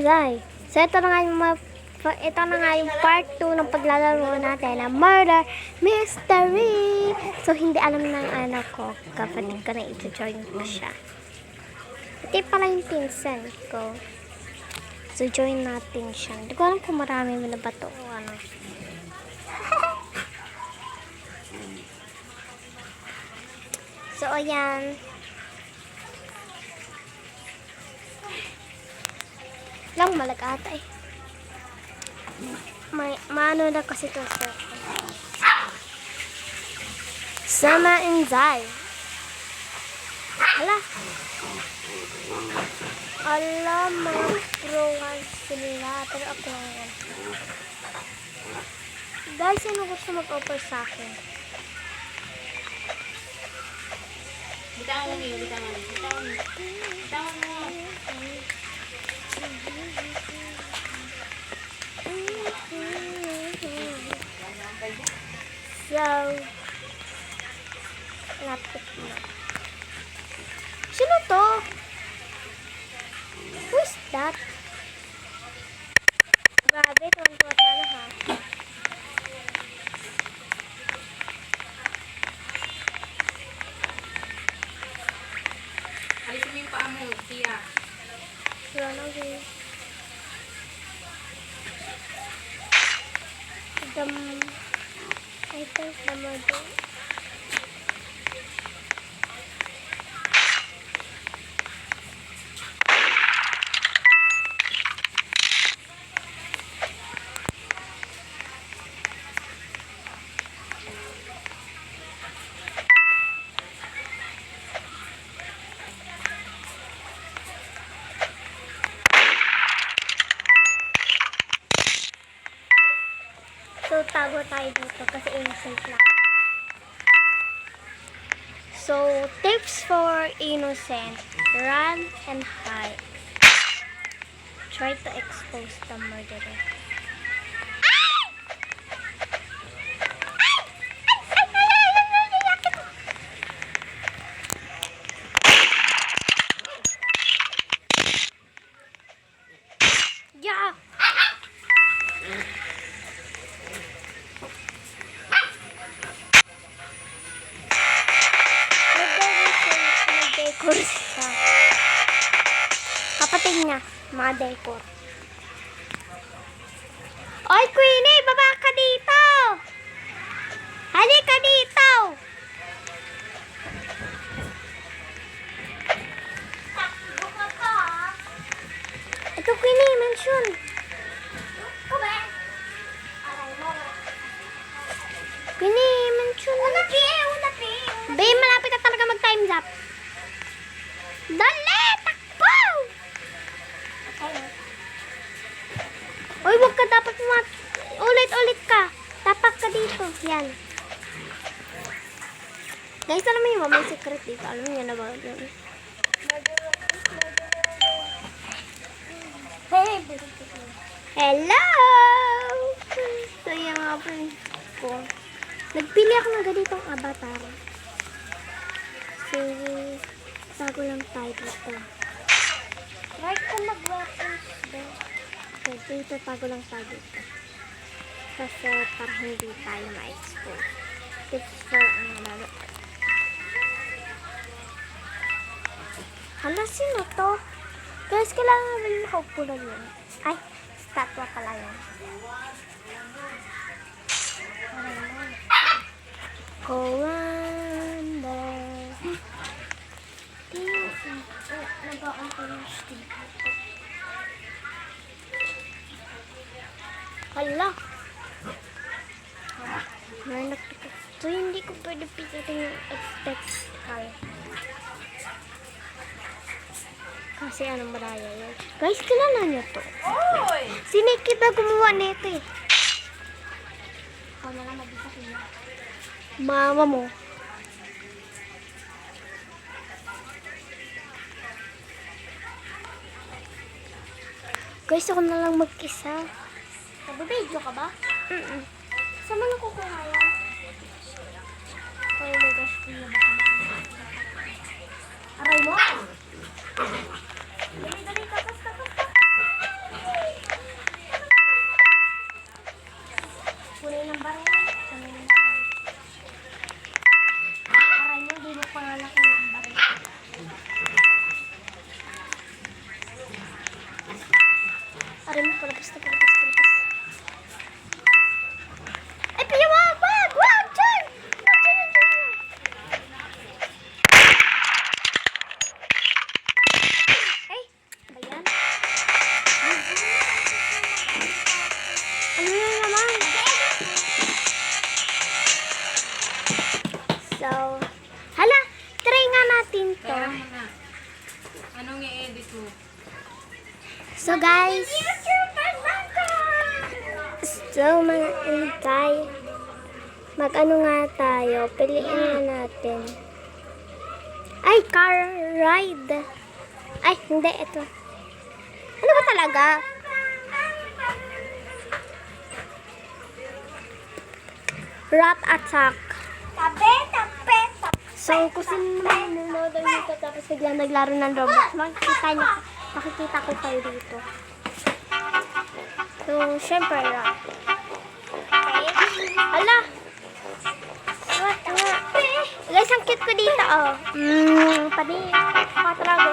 Zay. So, ito na nga yung part 2 ng paglalaro natin na Murder Mystery. So, hindi alam ng anak ko. Kapatid ko na i-join ko siya. Ito pala yung pinsan ko. So, join natin siya. Hindi ko alam kung marami mo na ba ito o ano. So, ayan. Lang malagata eh. Maano na kasi ito sa Sama and Zai. Ala, mga prowan sila. Pero ako lang. Guys, sino gusto mag-offer sa akin? Bitawan mo. So, lapit na. Sino to? Who is that? Grabe, tuwan-tuwa sana ha. Alisin mo yung paa mo, Tia. Run away. I think the murder. So, tago tayo dito kasi innocent lang. So, tips for innocent. Run and hide. Try to expose the murderer. Yeah! Siya. Kapatid niya, mga decor. Oy, Queenie! Baba ka dito! Halika dito! Ito, Queenie, mention. Queenie, mention. Babe, malapit na talaga mag-time's up. Dali! Takbo! Uy, wag ka dapat ulit-ulit ka. Tapak ka dito. Yan. Guys, alam mo yun, may secret dito. Alam niyo na ba yun? Hello! So, yung mga friends ko. Nagpili ako ng ganitong avatar. Sige. Tago lang tayo dito. Try ko mag-weapons din. So, dito tago lang tayo dito. Kasi para hindi tayo ma-expose. Tips for ang laro. Hala, sino to? Guys, kailangan namin makaupo na yun. Ay, statwa pala yun. Hala. So, hindi ko pwede pikitin yung spectacle. Kasi ano maraya yun. Guys, kilala niyo to. Oy! Si Nikki ba gumawa nito eh. Ako na lang mag-isa siya. Mama mo. Guys, ako na lang mag-isa. Nag-video ka ba? Saan mo nakukuha yan? Oh my gosh, kuya, baka makakita. Aray mo! Dali, tapas. Aray mo, palabas na, palabas. Ay, Pia, wag! Diyan! Diyan! Ay, ba yan? Ano na naman? So, hala, try nga natin to. Kaya mo na. Anong i-edit mo? So guys, mag-ano nga tayo, piliin nga natin. Ay, car ride. Ay, hindi, ito. Ano ba talaga? Rat attack. So, kung sino naman nanonood nito tapos biglang naglaro ng Roblox, makikita ko kayo dito. So, syempre, rat. Okay. Hala! What nga? Guys, ang cute ko dito, oh. Pati, makatrago.